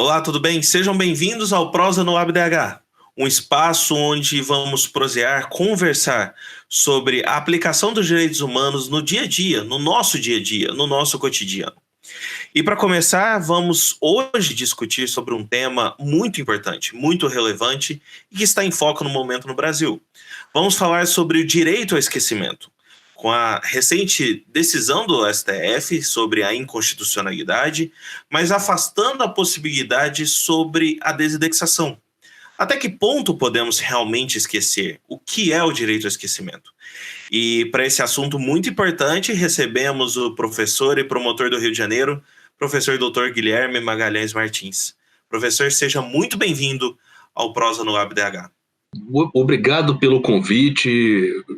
Olá, tudo bem? Sejam bem-vindos ao Prosa no AbDH, um espaço onde vamos prosear, conversar sobre a aplicação dos direitos humanos no dia a dia, no nosso dia a dia, no nosso cotidiano. E para começar, vamos hoje discutir sobre um tema muito importante, muito relevante e que está em foco no momento no Brasil. Vamos falar sobre o direito ao esquecimento. Com a recente decisão do STF sobre a inconstitucionalidade, mas afastando a possibilidade sobre a desindexação. Até que ponto podemos realmente esquecer? O que é o direito ao esquecimento? E para esse assunto muito importante, recebemos o professor e promotor do Rio de Janeiro, professor Dr. Guilherme Magalhães Martins. Professor, seja muito bem-vindo ao Prosa no AbDH. Obrigado pelo convite,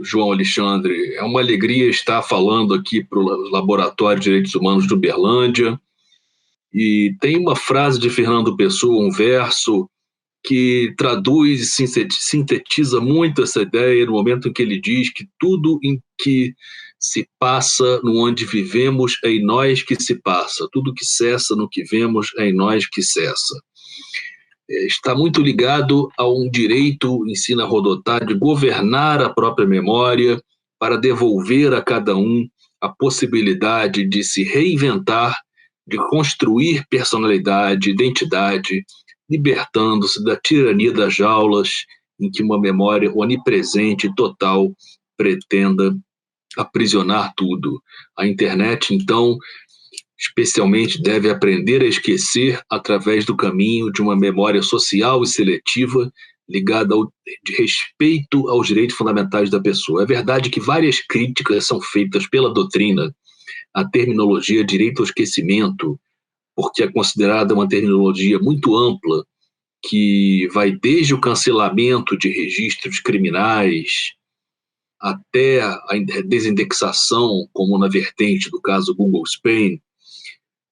João Alexandre. É uma alegria estar falando aqui para o Laboratório de Direitos Humanos de Uberlândia. E tem uma frase de Fernando Pessoa, um verso, que traduz e sintetiza muito essa ideia no momento em que ele diz que tudo em que se passa no onde vivemos é em nós que se passa, tudo que cessa no que vemos é em nós que cessa. Está muito ligado a um direito, ensina Rodotà, de governar a própria memória para devolver a cada um a possibilidade de se reinventar, de construir personalidade, identidade, libertando-se da tirania das jaulas em que uma memória onipresente e total pretenda aprisionar tudo. A internet, então, especialmente deve aprender a esquecer através do caminho de uma memória social e seletiva ligada de respeito aos direitos fundamentais da pessoa. É verdade que várias críticas são feitas pela doutrina à terminologia direito ao esquecimento, porque é considerada uma terminologia muito ampla, que vai desde o cancelamento de registros criminais até a desindexação, como na vertente do caso Google Spain,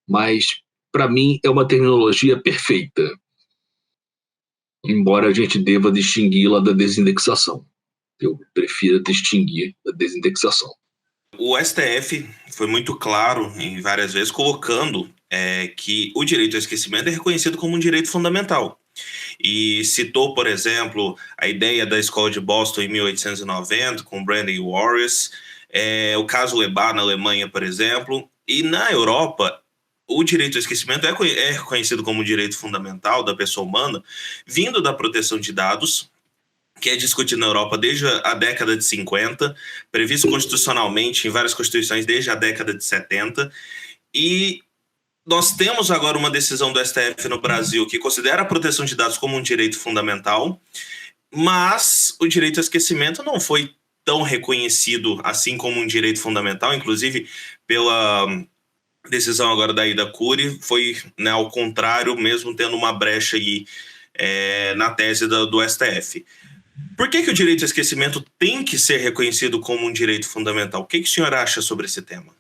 mas, para mim, é uma terminologia perfeita, embora a gente deva distingui-la da desindexação. Eu prefiro distinguir a desindexação. O STF foi muito claro, em várias vezes, colocando que o direito ao esquecimento é reconhecido como um direito fundamental. E citou, por exemplo, a ideia da Escola de Boston em 1890, com Brandon Warres, o caso Lebas na Alemanha, por exemplo, e na Europa, o direito ao esquecimento é reconhecido como um direito fundamental da pessoa humana, vindo da proteção de dados, que é discutido na Europa desde a década de 50, previsto constitucionalmente em várias constituições desde a década de 70, e nós temos agora uma decisão do STF no Brasil que considera a proteção de dados como um direito fundamental, mas o direito ao esquecimento não foi tão reconhecido assim como um direito fundamental, inclusive pela decisão agora da Ida Cury foi, ao contrário, mesmo tendo uma brecha aí na tese do STF. Por que o direito ao esquecimento tem que ser reconhecido como um direito fundamental? O que o senhor acha sobre esse tema?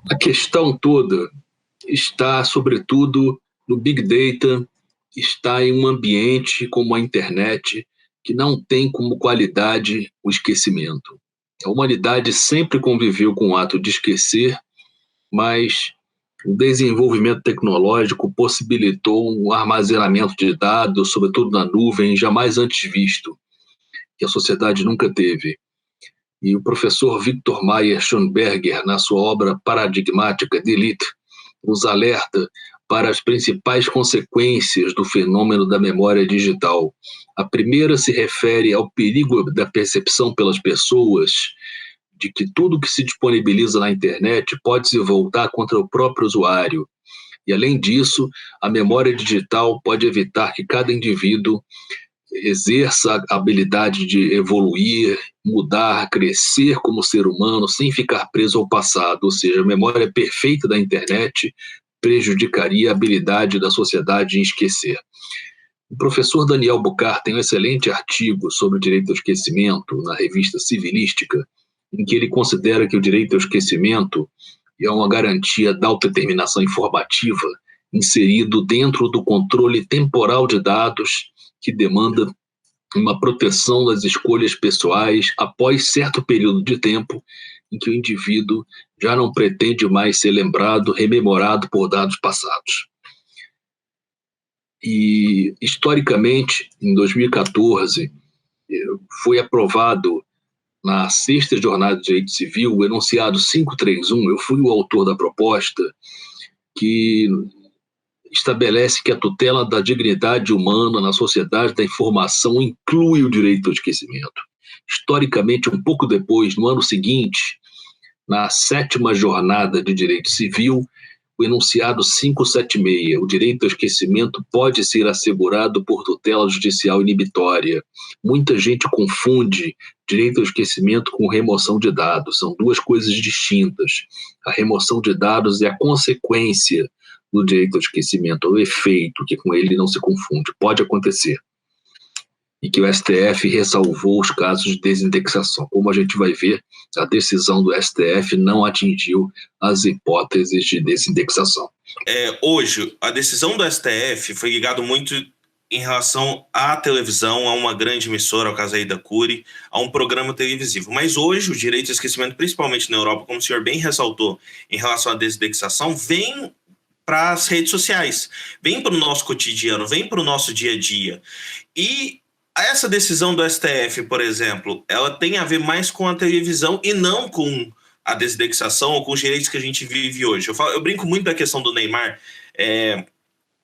A questão toda está, sobretudo, no Big Data, está em um ambiente como a internet, que não tem como qualidade o esquecimento. A humanidade sempre conviveu com o ato de esquecer, mas o desenvolvimento tecnológico possibilitou um armazenamento de dados, sobretudo na nuvem, jamais antes visto, que a sociedade nunca teve. E o professor Victor Mayer Schönberger, na sua obra paradigmática Delete, nos alerta para as principais consequências do fenômeno da memória digital. A primeira se refere ao perigo da percepção pelas pessoas de que tudo que se disponibiliza na internet pode se voltar contra o próprio usuário. E, além disso, a memória digital pode evitar que cada indivíduo exerça a habilidade de evoluir, mudar, crescer como ser humano sem ficar preso ao passado. Ou seja, a memória perfeita da internet prejudicaria a habilidade da sociedade em esquecer. O professor Daniel Bucar tem um excelente artigo sobre o direito ao esquecimento na revista Civilística, em que ele considera que o direito ao esquecimento é uma garantia da autodeterminação informativa inserido dentro do controle temporal de dados que demanda uma proteção das escolhas pessoais após certo período de tempo em que o indivíduo já não pretende mais ser lembrado, rememorado por dados passados. E, historicamente, em 2014, foi aprovado na sexta jornada de direito civil o enunciado 531. Eu fui o autor da proposta, que estabelece que a tutela da dignidade humana na sociedade da informação inclui o direito ao esquecimento. Historicamente, um pouco depois, no ano seguinte, na sétima jornada de direito civil, o enunciado 576, o direito ao esquecimento pode ser assegurado por tutela judicial inibitória. Muita gente confunde direito ao esquecimento com remoção de dados, são duas coisas distintas. A remoção de dados é a consequência do direito ao esquecimento, o efeito, que com ele não se confunde, pode acontecer. E que o STF ressalvou os casos de desindexação. Como a gente vai ver, a decisão do STF não atingiu as hipóteses de desindexação. Hoje, a decisão do STF foi ligada muito em relação à televisão, a uma grande emissora, ao caso aí da Cury, a um programa televisivo. Mas hoje, o direito ao esquecimento, principalmente na Europa, como o senhor bem ressaltou, em relação à desindexação, vem para as redes sociais, vem para o nosso cotidiano, vem para o nosso dia a dia. E essa decisão do STF, por exemplo, ela tem a ver mais com a televisão e não com a desindexação ou com os direitos que a gente vive hoje. Eu brinco muito da questão do Neymar,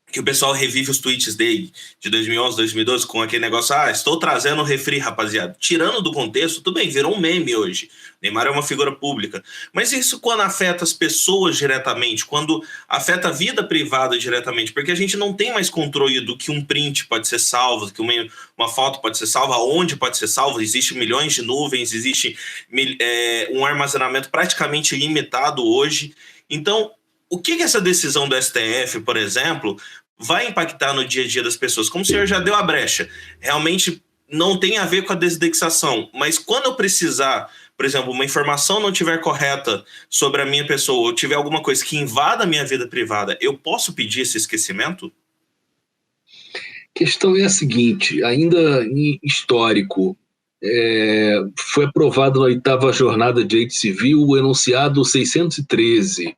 que o pessoal revive os tweets dele de 2011, 2012 com aquele negócio, estou trazendo o refri, rapaziada. Tirando do contexto, tudo bem, virou um meme hoje. Neymar é uma figura pública. Mas isso quando afeta as pessoas diretamente, quando afeta a vida privada diretamente, porque a gente não tem mais controle do que um print pode ser salvo, que uma foto pode ser salva, onde pode ser salvo, existem milhões de nuvens, existe um armazenamento praticamente ilimitado hoje. Então, o que essa decisão do STF, por exemplo, vai impactar no dia a dia das pessoas? Como o senhor já deu a brecha, realmente não tem a ver com a desindexação, mas quando eu precisar, por exemplo, uma informação não estiver correta sobre a minha pessoa, ou tiver alguma coisa que invada a minha vida privada, eu posso pedir esse esquecimento? A questão é a seguinte, ainda em histórico, foi aprovado na 8ª jornada de direito civil o enunciado 613,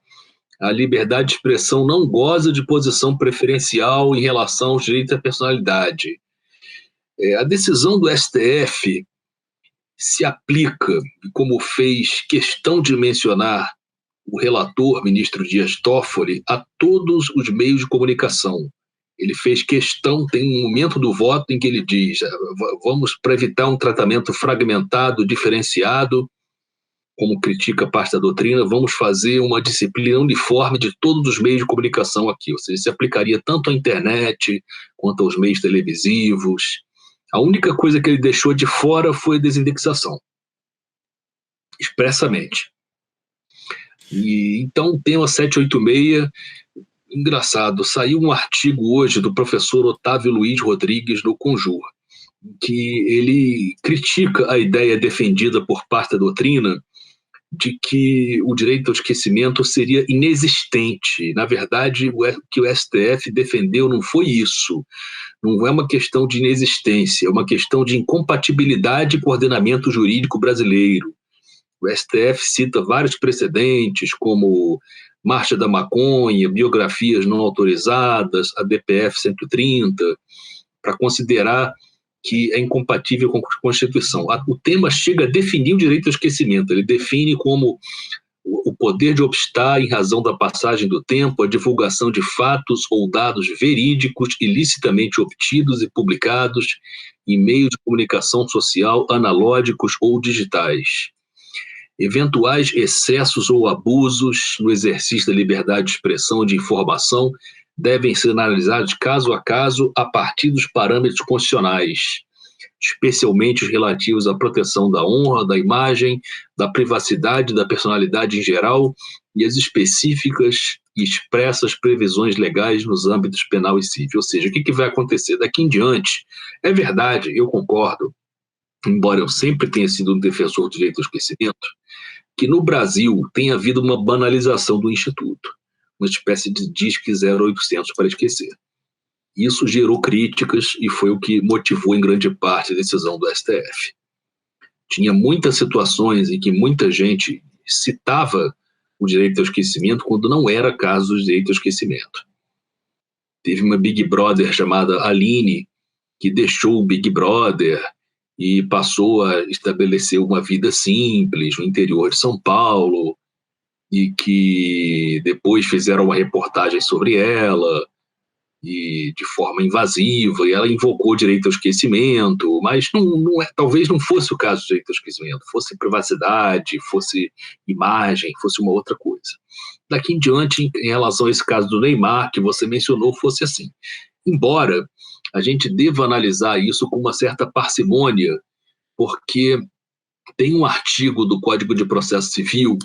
a liberdade de expressão não goza de posição preferencial em relação aos direitos à personalidade. A decisão do STF se aplica, como fez questão de mencionar o relator, ministro Dias Toffoli, a todos os meios de comunicação. Ele fez questão, tem um momento do voto em que ele diz, vamos para evitar um tratamento fragmentado, diferenciado, como critica parte da doutrina, vamos fazer uma disciplina uniforme de todos os meios de comunicação aqui, ou seja, se aplicaria tanto à internet quanto aos meios televisivos. A única coisa que ele deixou de fora foi a desindexação, expressamente. E, então, o tema 786, engraçado, saiu um artigo hoje do professor Otávio Luiz Rodrigues, do Conjur, que ele critica a ideia defendida por parte da doutrina de que o direito ao esquecimento seria inexistente. Na verdade, o que o STF defendeu não foi isso. Não é uma questão de inexistência, é uma questão de incompatibilidade com o ordenamento jurídico brasileiro. O STF cita vários precedentes, como Marcha da Maconha, biografias não autorizadas, a DPF 130, para considerar que é incompatível com a Constituição. O tema chega a definir o direito ao esquecimento. Ele define como o poder de obstar, em razão da passagem do tempo, a divulgação de fatos ou dados verídicos ilicitamente obtidos e publicados em meios de comunicação social analógicos ou digitais. Eventuais excessos ou abusos no exercício da liberdade de expressão e de informação devem ser analisados caso a caso a partir dos parâmetros constitucionais, especialmente os relativos à proteção da honra, da imagem, da privacidade, da personalidade em geral e as específicas e expressas previsões legais nos âmbitos penal e civil. Ou seja, o que vai acontecer daqui em diante? É verdade, eu concordo, embora eu sempre tenha sido um defensor do direito ao esquecimento, que no Brasil tem havido uma banalização do Instituto, uma espécie de disque 0800 para esquecer. Isso gerou críticas e foi o que motivou em grande parte a decisão do STF. Tinha muitas situações em que muita gente citava o direito ao esquecimento quando não era caso do direito ao esquecimento. Teve uma Big Brother chamada Aline, que deixou o Big Brother e passou a estabelecer uma vida simples no interior de São Paulo, e que depois fizeram uma reportagem sobre ela, e de forma invasiva, e ela invocou o direito ao esquecimento, mas talvez não fosse o caso do direito ao esquecimento, fosse privacidade, fosse imagem, fosse uma outra coisa. Daqui em diante, em relação a esse caso do Neymar, que você mencionou, fosse assim. Embora a gente deva analisar isso com uma certa parcimônia, porque tem um artigo do Código de Processo Civil.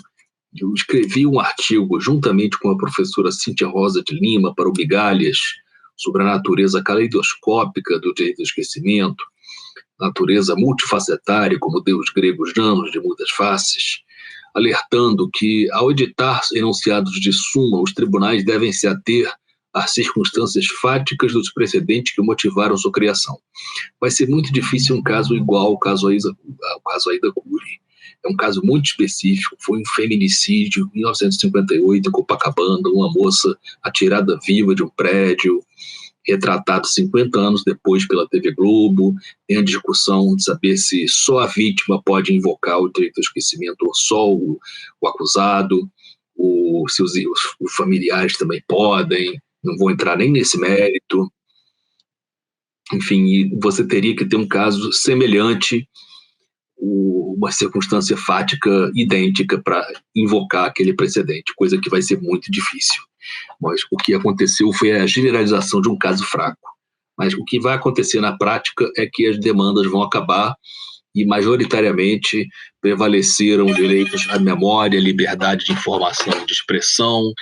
Eu escrevi um artigo juntamente com a professora Cíntia Rosa de Lima para o Migalhas sobre a natureza caleidoscópica do direito ao esquecimento, natureza multifacetária, como Deus grego Janos, de muitas faces, alertando que, ao editar enunciados de súmula, os tribunais devem se ater às circunstâncias fáticas dos precedentes que motivaram sua criação. Vai ser muito difícil um caso igual ao caso Aida Cury. É um caso muito específico, foi um feminicídio em 1958 em Copacabana, uma moça atirada viva de um prédio, retratado 50 anos depois pela TV Globo. Tem a discussão de saber se só a vítima pode invocar o direito ao esquecimento ou só o acusado, se os familiares também podem, não vou entrar nem nesse mérito. Enfim, você teria que ter um caso semelhante, uma circunstância fática idêntica para invocar aquele precedente, coisa que vai ser muito difícil. Mas o que aconteceu foi a generalização de um caso fraco. Mas o que vai acontecer na prática é que as demandas vão acabar e, majoritariamente, prevaleceram direitos à memória, liberdade de informação e de expressão.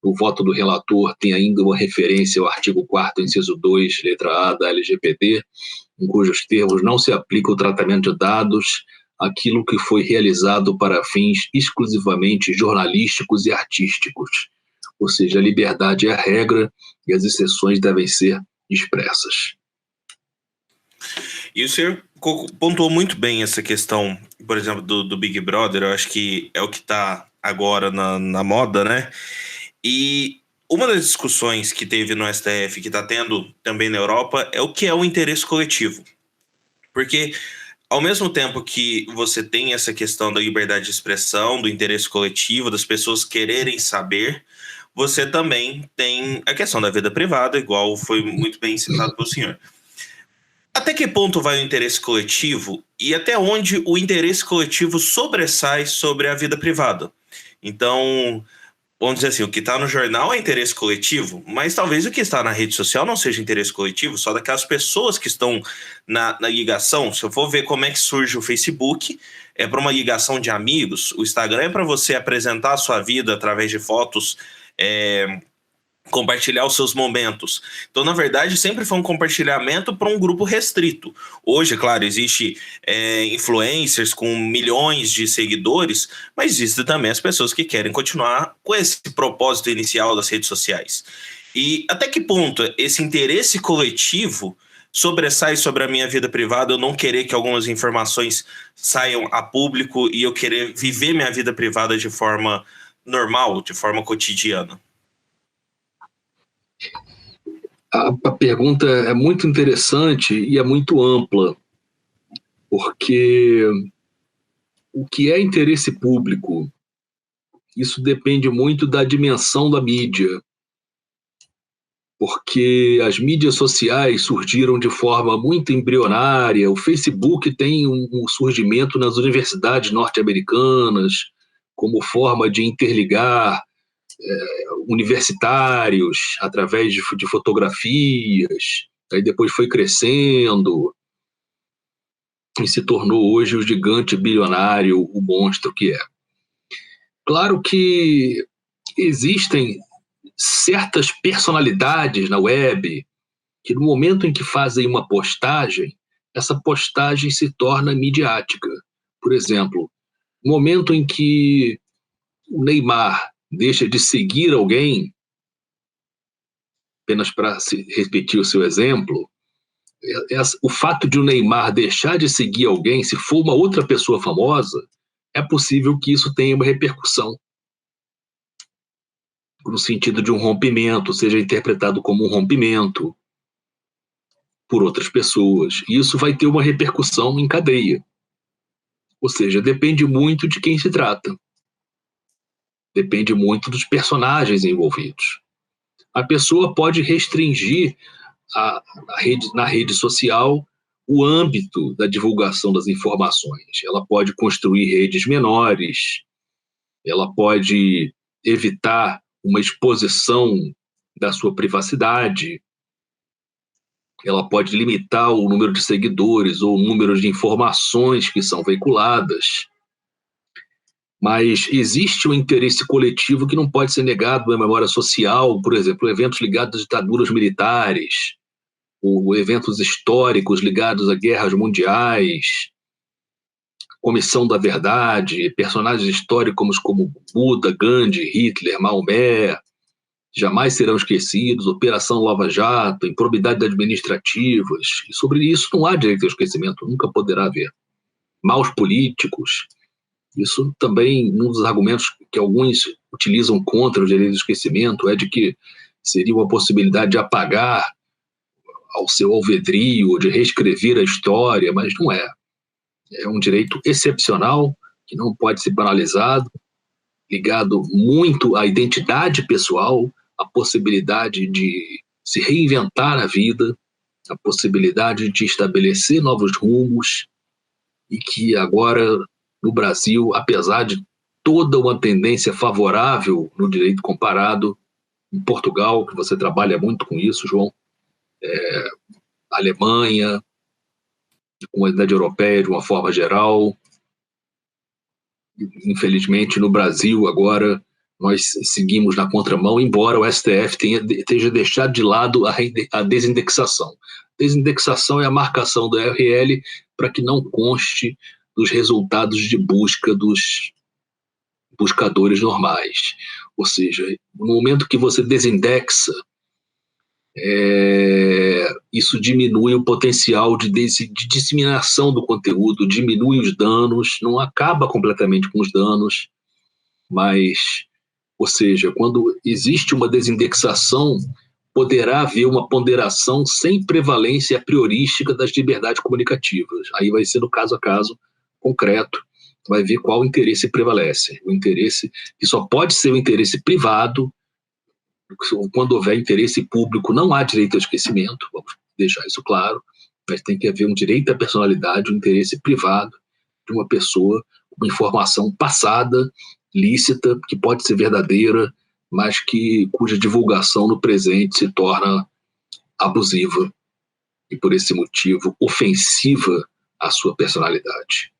O voto do relator tem ainda uma referência ao artigo 4º, inciso 2, letra A da LGPD, em cujos termos não se aplica o tratamento de dados àquilo que foi realizado para fins exclusivamente jornalísticos e artísticos. Ou seja, a liberdade é a regra e as exceções devem ser expressas. E o senhor pontuou muito bem essa questão, por exemplo, do Big Brother. Eu acho que é o que está agora na moda, né? E uma das discussões que teve no STF, que está tendo também na Europa, é o que é o interesse coletivo. Porque, ao mesmo tempo que você tem essa questão da liberdade de expressão, do interesse coletivo, das pessoas quererem saber, você também tem a questão da vida privada, igual foi muito bem citado pelo senhor. Até que ponto vai o interesse coletivo e até onde o interesse coletivo sobressai sobre a vida privada? Então, vamos dizer assim, o que está no jornal é interesse coletivo, mas talvez o que está na rede social não seja interesse coletivo, só daquelas pessoas que estão na ligação. Se eu for ver como é que surge o Facebook, é para uma ligação de amigos. O Instagram é para você apresentar a sua vida através de fotos, compartilhar os seus momentos. Então, na verdade, sempre foi um compartilhamento para um grupo restrito. Hoje, claro, existe influencers com milhões de seguidores, mas existem também as pessoas que querem continuar com esse propósito inicial das redes sociais. E até que ponto esse interesse coletivo sobressai sobre a minha vida privada, eu não querer que algumas informações saiam a público e eu querer viver minha vida privada de forma normal, de forma cotidiana? A pergunta é muito interessante e é muito ampla, porque o que é interesse público, isso depende muito da dimensão da mídia, porque as mídias sociais surgiram de forma muito embrionária. O Facebook tem um surgimento nas universidades norte-americanas como forma de interligar universitários através de fotografias, aí depois foi crescendo e se tornou hoje o gigante bilionário, o monstro que é. Claro que existem certas personalidades na web que, no momento em que fazem uma postagem, essa postagem se torna midiática. Por exemplo, no momento em que o Neymar deixa de seguir alguém, apenas para repetir o seu exemplo, o fato de o Neymar deixar de seguir alguém, se for uma outra pessoa famosa, é possível que isso tenha uma repercussão. no sentido de um rompimento, seja interpretado como um rompimento por outras pessoas. E isso vai ter uma repercussão em cadeia. Ou seja, depende muito de quem se trata. Depende muito dos personagens envolvidos. A pessoa pode restringir na rede social o âmbito da divulgação das informações. Ela pode construir redes menores, ela pode evitar uma exposição da sua privacidade, ela pode limitar o número de seguidores ou o número de informações que são veiculadas. Mas existe um interesse coletivo que não pode ser negado na memória social, por exemplo, eventos ligados a ditaduras militares, ou eventos históricos ligados a guerras mundiais, Comissão da Verdade, personagens históricos como Buda, Gandhi, Hitler, Maomé, jamais serão esquecidos, Operação Lava Jato, improbidades administrativas, e sobre isso não há direito ao esquecimento, nunca poderá haver. Maus políticos, isso também, um dos argumentos que alguns utilizam contra o direito ao esquecimento é de que seria uma possibilidade de apagar ao seu alvedrio, de reescrever a história, mas não é. É um direito excepcional, que não pode ser banalizado, ligado muito à identidade pessoal, à possibilidade de se reinventar a vida, a possibilidade de estabelecer novos rumos, e que agora, no Brasil, apesar de toda uma tendência favorável no direito comparado, em Portugal, que você trabalha muito com isso, João, Alemanha, a comunidade europeia de uma forma geral. Infelizmente, no Brasil, agora, nós seguimos na contramão, embora o STF tenha deixado de lado a desindexação. Desindexação é a marcação do URL para que não conste dos resultados de busca dos buscadores normais. Ou seja, no momento que você desindexa, isso diminui o potencial de disseminação do conteúdo, diminui os danos, não acaba completamente com os danos, mas, ou seja, quando existe uma desindexação, poderá haver uma ponderação sem prevalência priorística das liberdades comunicativas. Aí vai ser no caso a caso concreto, vai ver qual interesse prevalece. O interesse que só pode ser o interesse privado. Quando houver interesse público, não há direito ao esquecimento, vamos deixar isso claro, mas tem que haver um direito à personalidade, um interesse privado de uma pessoa, uma informação passada, lícita, que pode ser verdadeira, mas cuja divulgação no presente se torna abusiva e, por esse motivo, ofensiva à sua personalidade.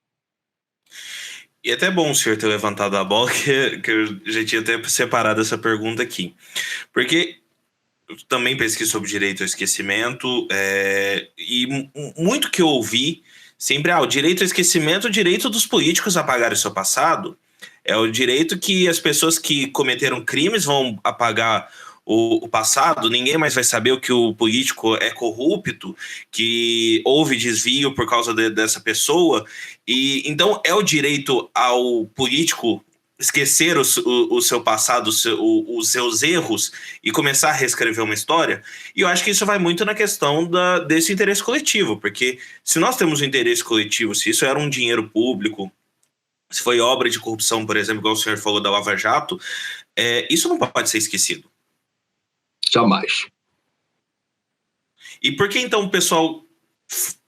E é até bom o senhor ter levantado a bola, que eu já tinha até separado essa pergunta aqui. Porque eu também pesquiso sobre direito ao esquecimento, e muito que eu ouvi sempre, o direito ao esquecimento é o direito dos políticos a apagar o seu passado, é o direito que as pessoas que cometeram crimes vão apagar o passado, ninguém mais vai saber que o político é corrupto, que houve desvio por causa dessa pessoa, e então é o direito ao político esquecer o seu passado, os seus erros e começar a reescrever uma história. E eu acho que isso vai muito na questão desse interesse coletivo, porque se nós temos um interesse coletivo, se isso era um dinheiro público, se foi obra de corrupção, por exemplo, igual o senhor falou da Lava Jato, isso não pode ser esquecido. Jamais. E por que então o pessoal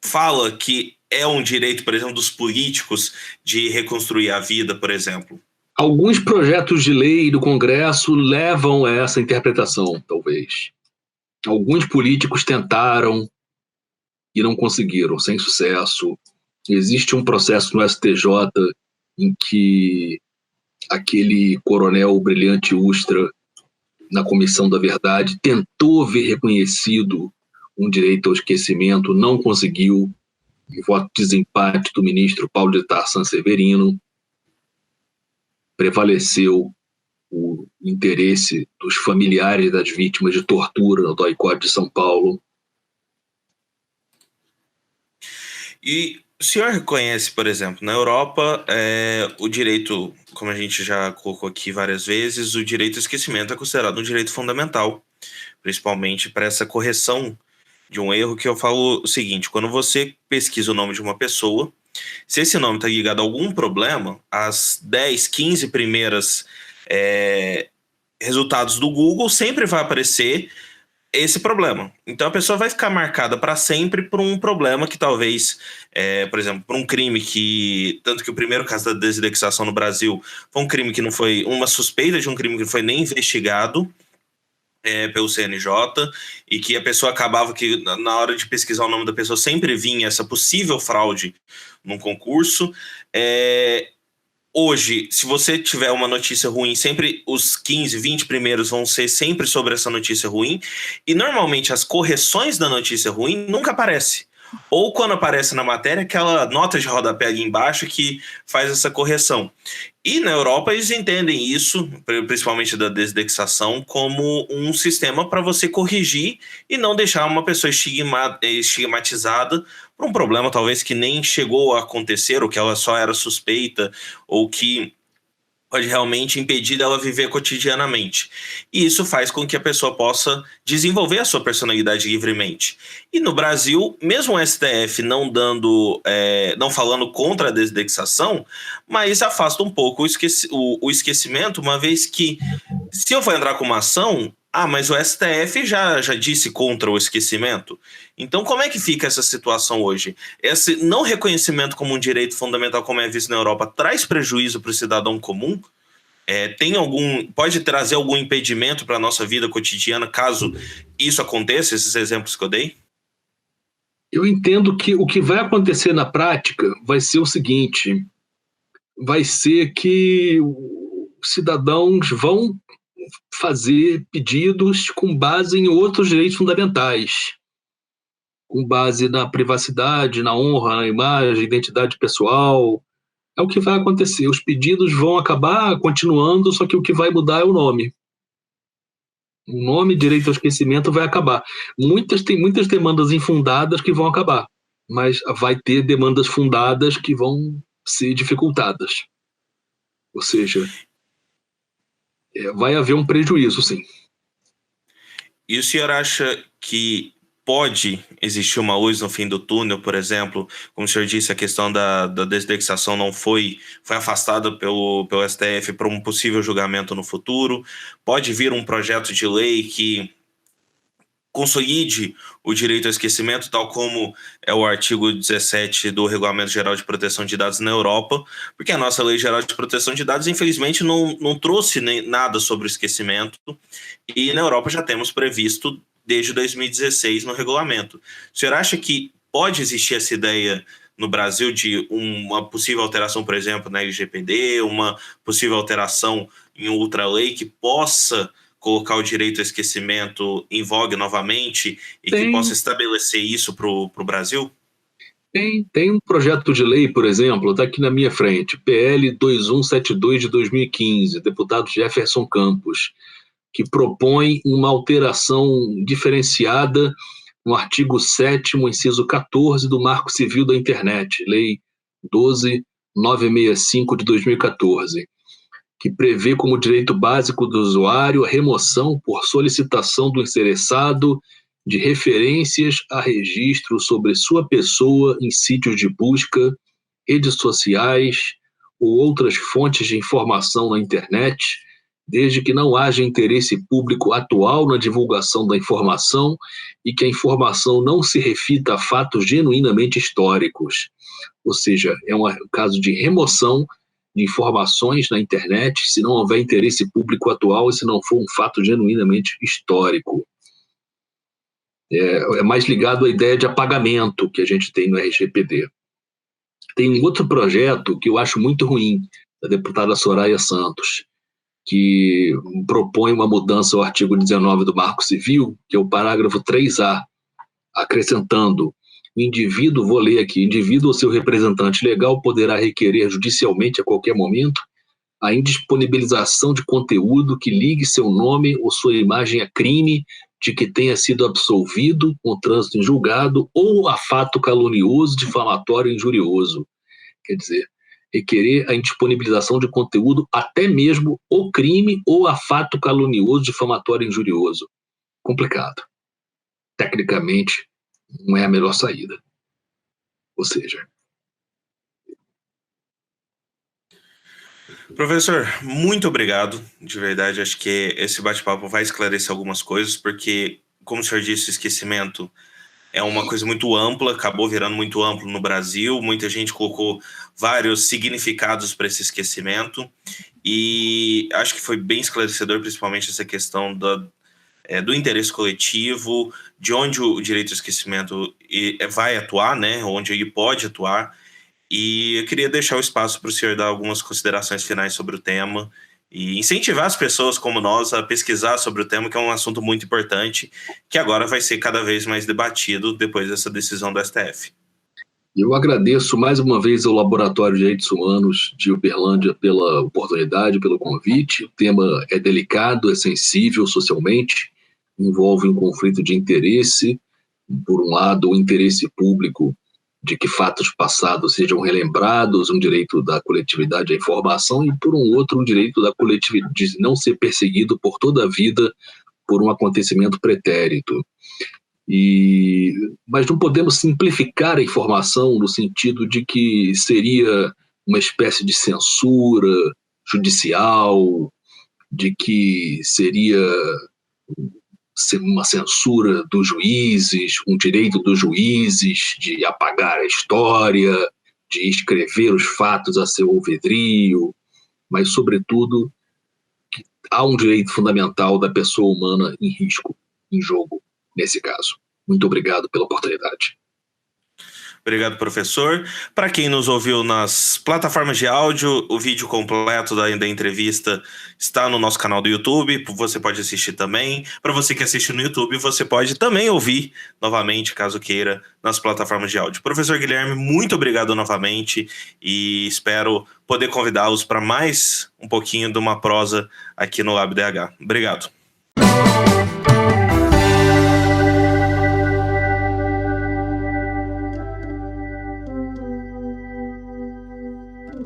fala que é um direito, por exemplo, dos políticos de reconstruir a vida, por exemplo? Alguns projetos de lei do Congresso levam a essa interpretação, talvez. Alguns políticos tentaram e não conseguiram, sem sucesso. Existe um processo no STJ em que aquele coronel Brilhante Ustra, na Comissão da Verdade, tentou ver reconhecido um direito ao esquecimento, não conseguiu, em voto de desempate do ministro Paulo de Tarsan Severino, prevaleceu o interesse dos familiares das vítimas de tortura no DOI-CODE de São Paulo. E O senhor reconhece, por exemplo, na Europa, o direito, como a gente já colocou aqui várias vezes, o direito ao esquecimento é considerado um direito fundamental, principalmente para essa correção de um erro, que eu falo o seguinte: quando você pesquisa o nome de uma pessoa, se esse nome está ligado a algum problema, as 10, 15 primeiras resultados do Google sempre vai aparecer esse problema. Então a pessoa vai ficar marcada para sempre por um problema que talvez, por exemplo, por um crime que, tanto que o primeiro caso da desindexação no Brasil foi um crime que não foi, uma suspeita de um crime que não foi nem investigado pelo CNJ, e que a pessoa acabava que na hora de pesquisar o nome da pessoa sempre vinha essa possível fraude num concurso. Hoje, se você tiver uma notícia ruim, sempre os 15, 20 primeiros vão ser sempre sobre essa notícia ruim, e normalmente as correções da notícia ruim nunca aparecem. Ou quando aparece na matéria, aquela nota de rodapé ali embaixo que faz essa correção. E na Europa eles entendem isso, principalmente da desindexação, como um sistema para você corrigir e não deixar uma pessoa estigmatizada por um problema talvez que nem chegou a acontecer, ou que ela só era suspeita, ou que pode realmente impedir dela viver cotidianamente. E isso faz com que a pessoa possa desenvolver a sua personalidade livremente. E no Brasil, mesmo o STF não não falando contra a desindexação, mas afasta um pouco o esquecimento, uma vez que, se eu for entrar com uma ação, mas o STF já disse contra o esquecimento. Então, como é que fica essa situação hoje? Esse não reconhecimento como um direito fundamental, como é visto na Europa, traz prejuízo para o cidadão comum? Pode trazer algum impedimento para a nossa vida cotidiana, caso isso aconteça, esses exemplos que eu dei? Eu entendo que o que vai acontecer na prática vai ser o seguinte: vai ser que cidadãos vão fazer pedidos com base em outros direitos fundamentais, com base na privacidade, na honra, na imagem, identidade pessoal. É o que vai acontecer. Os pedidos vão acabar continuando, só que o que vai mudar é o nome. O nome direito ao esquecimento vai acabar. Tem muitas demandas infundadas que vão acabar, mas vai ter demandas fundadas que vão ser dificultadas. Ou seja, vai haver um prejuízo, sim. E o senhor acha que pode existir uma luz no fim do túnel, por exemplo? Como o senhor disse, a questão da desindexação não foi afastada pelo STF para um possível julgamento no futuro. Pode vir um projeto de lei que consolide o direito ao esquecimento, tal como é o artigo 17 do Regulamento Geral de Proteção de Dados na Europa, porque a nossa Lei Geral de Proteção de Dados, infelizmente, não trouxe nada sobre o esquecimento, e na Europa já temos previsto desde 2016 no regulamento. O senhor acha que pode existir essa ideia no Brasil de uma possível alteração, por exemplo, na LGPD, uma possível alteração em outra lei que possa colocar o direito ao esquecimento em voga novamente e que possa estabelecer isso para o Brasil? Tem um projeto de lei, por exemplo, está aqui na minha frente, PL 2172 de 2015, deputado Jefferson Campos, que propõe uma alteração diferenciada no artigo 7º, inciso 14 do Marco Civil da Internet, Lei 12.965 de 2014, que prevê como direito básico do usuário a remoção por solicitação do interessado de referências a registro sobre sua pessoa em sítios de busca, redes sociais ou outras fontes de informação na internet, desde que não haja interesse público atual na divulgação da informação e que a informação não se refita a fatos genuinamente históricos. Ou seja, é um caso de remoção de informações na internet se não houver interesse público atual e se não for um fato genuinamente histórico. É mais ligado à ideia de apagamento que a gente tem no RGPD. Tem um outro projeto que eu acho muito ruim, da deputada Soraya Santos, que propõe uma mudança ao artigo 19 do Marco Civil, que é o parágrafo 3A, acrescentando: o indivíduo, vou ler aqui, indivíduo ou seu representante legal poderá requerer judicialmente a qualquer momento a indisponibilização de conteúdo que ligue seu nome ou sua imagem a crime, de que tenha sido absolvido com trânsito em julgado ou a fato calunioso, difamatório e injurioso. Quer dizer, requerer a indisponibilização de conteúdo até mesmo o crime ou a fato calunioso, difamatório e injurioso. Complicado. Tecnicamente, não é a melhor saída. Ou seja... Professor, muito obrigado, de verdade. Acho que esse bate-papo vai esclarecer algumas coisas, porque, como o senhor disse, o esquecimento é uma coisa muito ampla, acabou virando muito amplo no Brasil. Muita gente colocou vários significados para esse esquecimento, e acho que foi bem esclarecedor, principalmente essa questão do interesse coletivo, de onde o direito ao esquecimento vai atuar, né? Onde ele pode atuar. E eu queria deixar o espaço para o senhor dar algumas considerações finais sobre o tema e incentivar as pessoas como nós a pesquisar sobre o tema, que é um assunto muito importante, que agora vai ser cada vez mais debatido depois dessa decisão do STF. Eu agradeço mais uma vez ao Laboratório de Direitos Humanos de Uberlândia pela oportunidade, pelo convite. O tema é delicado, é sensível socialmente, envolve um conflito de interesse. Por um lado, o interesse público de que fatos passados sejam relembrados, um direito da coletividade à informação, e por um outro, um direito da coletividade de não ser perseguido por toda a vida por um acontecimento pretérito. Mas não podemos simplificar a informação no sentido de que seria uma espécie de censura judicial, de que seria uma censura dos juízes, um direito dos juízes de apagar a história, de escrever os fatos a seu alvedrio, mas, sobretudo, que há um direito fundamental da pessoa humana em risco, em jogo, nesse caso. Muito obrigado pela oportunidade. Obrigado, professor. Para quem nos ouviu nas plataformas de áudio, o vídeo completo da entrevista está no nosso canal do YouTube, você pode assistir também. Para você que assiste no YouTube, você pode também ouvir novamente, caso queira, nas plataformas de áudio. Professor Guilherme, muito obrigado novamente e espero poder convidá-los para mais um pouquinho de uma prosa aqui no LabDH. Obrigado.